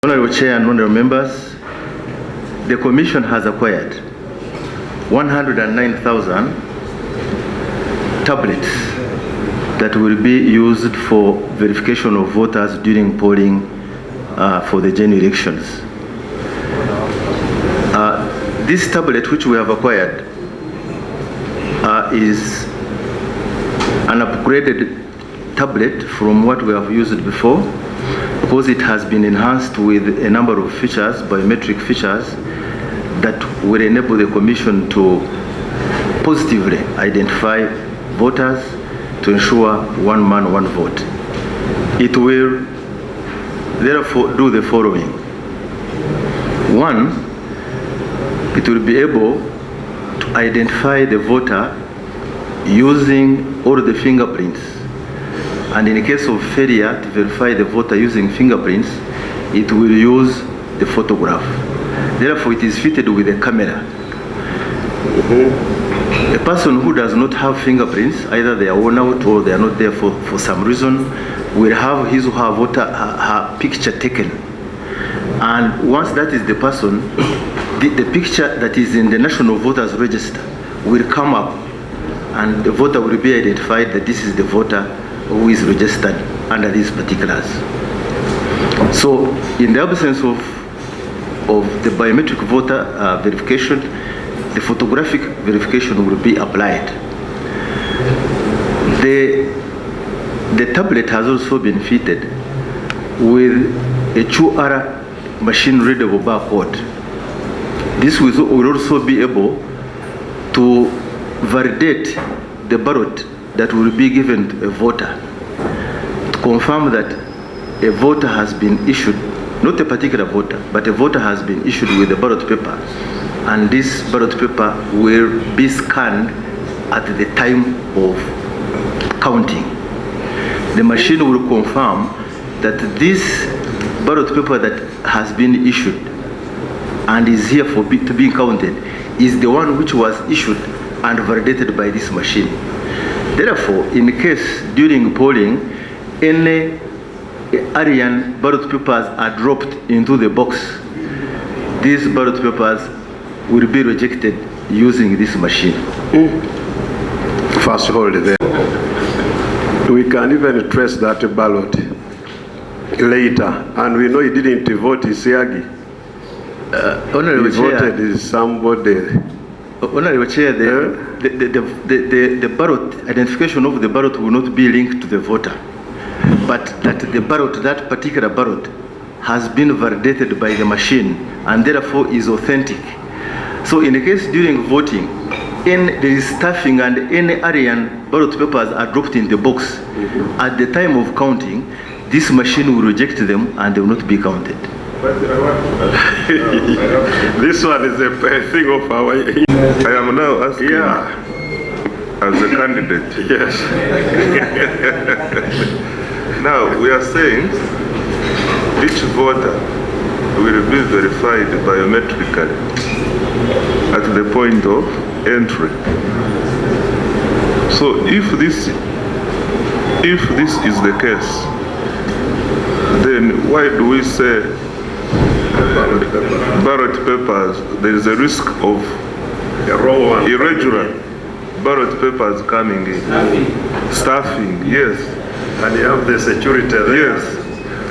Honorable Chair and honorable members, the Commission has acquired 109,000 tablets that will be used for verification of voters during polling for the general elections. This tablet which we have acquired is an upgraded tablet from what we have used before, because it has been enhanced with a number of features, biometric features, that will enable the Commission to positively identify voters to ensure one man, one vote. It will therefore do the following. One, it will be able to identify the voter using all the fingerprints. And in the case of failure to verify the voter using fingerprints, it will use the photograph. Therefore, it is fitted with a camera. A person who does not have fingerprints, either they are worn out or they are not there for some reason, will have his or her voter her picture taken. And once that is the person, the picture that is in the National Voters Register will come up, and the voter will be identified that this is the voter who is registered under these particulars. So, in the absence of the biometric voter verification, the photographic verification will be applied. The tablet has also been fitted with a QR machine-readable barcode. This will also be able to validate the ballot that will be given to a voter, to confirm that a voter has been issued, not a particular voter, but a voter has been issued with a ballot paper, and this ballot paper will be scanned at the time of counting. The machine will confirm that this ballot paper that has been issued and is here to be counted is the one which was issued and validated by this machine. Therefore, in case during polling, any alien ballot papers are dropped into the box, these ballot papers will be rejected using this machine. First hold there. We can even trace that ballot later, and we know he didn't vote Isiagi. Honorable he voted is somebody. Honorable Chair, the ballot, identification of the ballot will not be linked to the voter, but that the ballot, that particular ballot, has been validated by the machine and therefore is authentic. So in the case during voting, there is stuffing and any alien ballot papers are dropped in the box, at the time of counting, this machine will reject them and they will not be counted. This one is a thing of our. I am now asking as a candidate. Yes. Now we are saying each voter will be verified biometrically at the point of entry. So if this is the case, then why do we say ballot papers, there is a risk of irregular ballot papers coming in? Stuffing, yes. And you have the security there. Yes.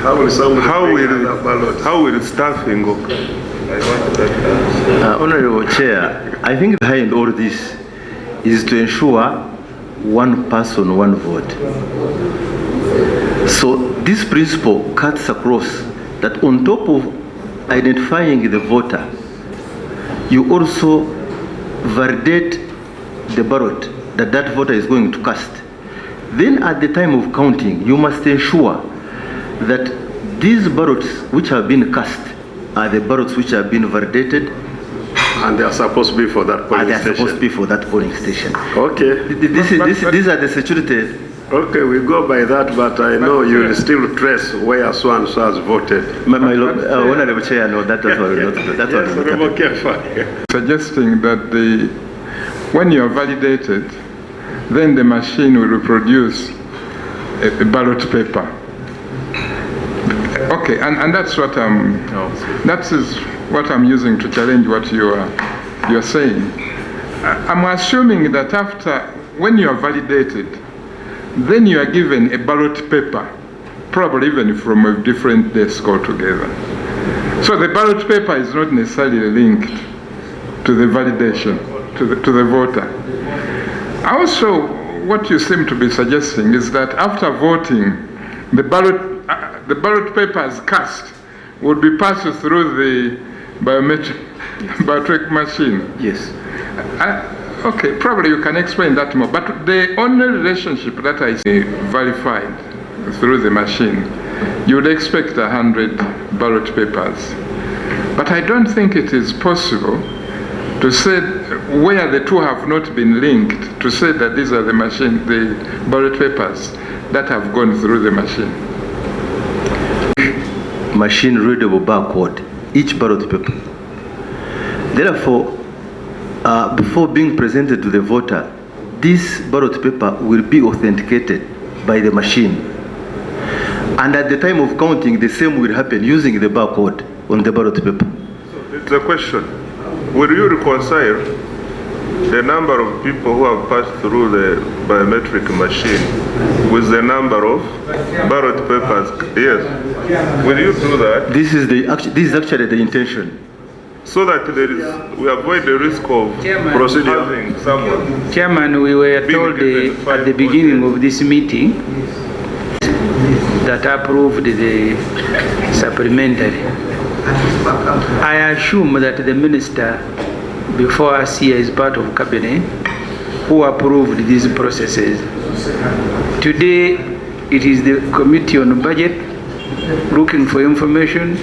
How will someone how will stuffing occur? Honorable Chair, I think behind all this is to ensure one person, one vote. So this principle cuts across that on top of identifying the voter, you also validate the ballot that that voter is going to cast. Then at the time of counting, you must ensure that these ballots which have been cast are the ballots which have been validated, and they are supposed to be for that polling station. Supposed to be for that polling station. Okay. These are the security. Okay, we go by that, but I know you will still trace where so and so has voted. My Lord, Honorable Chair, no, that will not do. That will not okay, fine. Suggesting that when you are validated, then the machine will reproduce a ballot paper. Okay, and that's what that is what I'm using to challenge what you're saying. I'm assuming that when you are validated, then you are given a ballot paper, probably even from a different desk altogether. So the ballot paper is not necessarily linked to the validation, to the voter. Also, what you seem to be suggesting is that after voting, the ballot papers cast would be passed through the biometric machine. Yes. Okay, probably you can explain that more. But the only relationship that I see verified through the machine, you would expect 100 ballot papers. But I don't think it is possible to say where the two have not been linked, to say that these are the ballot papers that have gone through the machine. Machine readable barcode, each ballot paper. Therefore, before being presented to the voter, this ballot paper will be authenticated by the machine. And at the time of counting, the same will happen using the barcode on the ballot paper. So it's a question. Will you reconcile the number of people who have passed through the biometric machine with the number of ballot papers? Yes. Will you do that? This is actually the intention. So that we avoid the risk of having someone. Chairman, we were told at the beginning of this meeting that approved the supplementary. I assume that the minister before us here is part of cabinet who approved these processes. Today, it is the Committee on Budget looking for information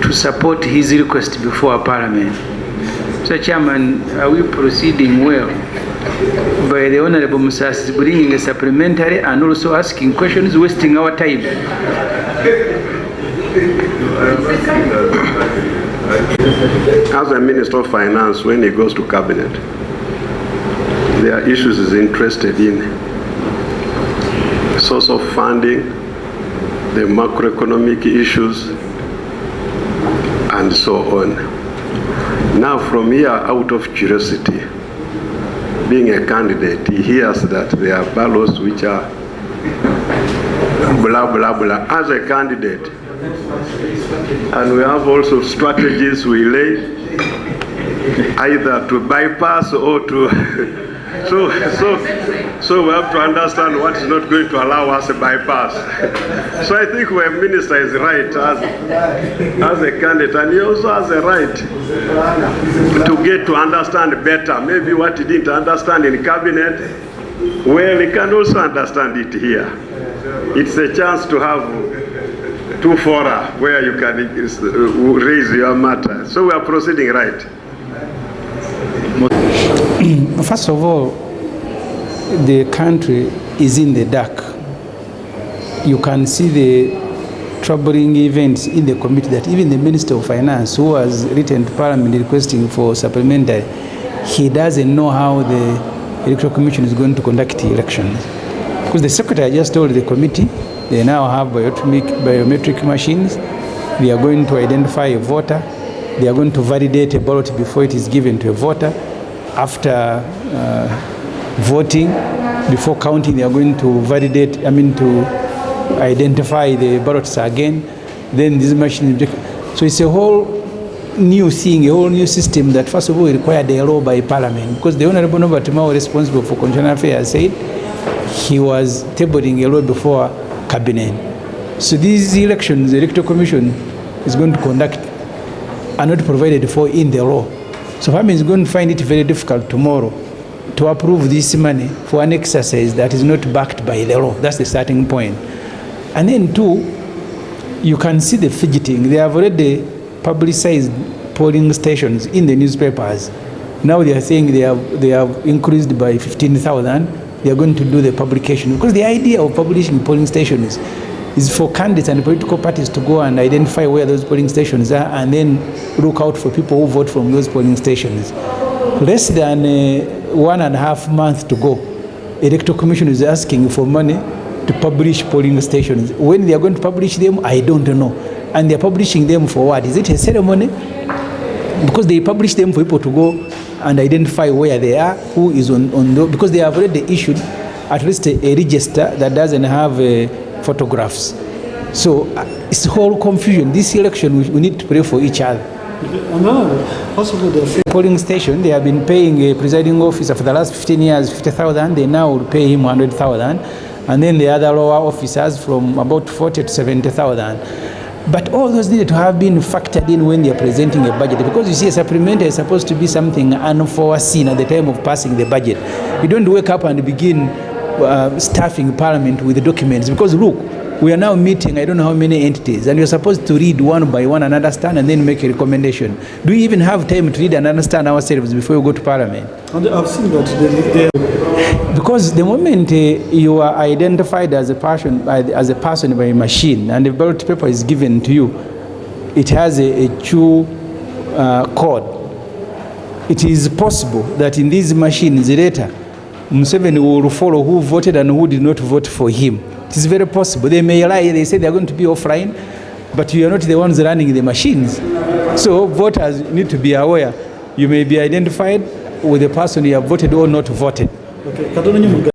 to support his request before Parliament. So, Chairman, are we proceeding well by the Honorable Musas bringing a supplementary and also asking questions, wasting our time? As a Minister of Finance, when he goes to cabinet, there are issues he's interested in. Source of funding, the macroeconomic issues, and so on. Now from here, out of curiosity, being a candidate, he hears that there are ballots which are blah, blah, blah, as a candidate. And we have also strategies we lay, either to bypass or to... So we have to understand what is not going to allow us a bypass. So I think our minister is right as a candidate, and he also has a right to get to understand better. Maybe what he didn't understand in cabinet, well, he can also understand it here. It's a chance to have two fora where you can raise your matter. So we are proceeding right. First of all, the country is in the dark. You can see the troubling events in the committee that even the Minister of Finance, who has written to Parliament requesting for supplementary, he doesn't know how the Electoral Commission is going to conduct the elections. Because the Secretary just told the committee they now have biometric machines. They are going to identify a voter. They are going to validate a ballot before it is given to a voter. After voting, before counting, they are going to validate, to identify the ballots again. Then this machine, so it's a whole new thing, a whole new system that first of all required a law by Parliament, because the Honorable Nobatimao, responsible for constitutional affairs, said he was tabling a law before Cabinet. So these elections, the Electoral Commission is going to conduct are not provided for in the law. So Parliament is going to find it very difficult tomorrow to approve this money for an exercise that is not backed by the law. That's the starting point. And then two, you can see the fidgeting. They have already publicized polling stations in the newspapers. Now they are saying they have increased by 15,000. They are going to do the publication. Because the idea of publishing polling stations is for candidates and political parties to go and identify where those polling stations are and then look out for people who vote from those polling stations. Less than 1.5 months to go, Electoral Commission is asking for money to publish polling stations. When they are going to publish them, I don't know. And they are publishing them for what? Is it a ceremony? Because they publish them for people to go and identify where they are, who is on the, because they have already issued at least a register that doesn't have photographs. So it's whole confusion. This election, we need to pray for each other. Possibly the polling station, they have been paying a presiding officer for the last 15 years 50,000. They now will pay him 100,000, and then the other lower officers from about 40 to 70,000. But all those needed to have been factored in when they are presenting a budget, because you see, a supplementary is supposed to be something unforeseen at the time of passing the budget. You don't wake up and begin staffing Parliament with the documents, because look, we are now meeting I don't know how many entities, and you're supposed to read one by one and understand and then make a recommendation. Do we even have time to read and understand ourselves before we go to Parliament? And I've seen that because the moment you are identified as a person by a machine, and the ballot paper is given to you, it has a true code. It is possible that in these machines later, Museveni will follow who voted and who did not vote for him. It is very possible. They may lie, they say they are going to be offline, but you are not the ones running the machines. So voters need to be aware. You may be identified with the person you have voted or not voted. Okay.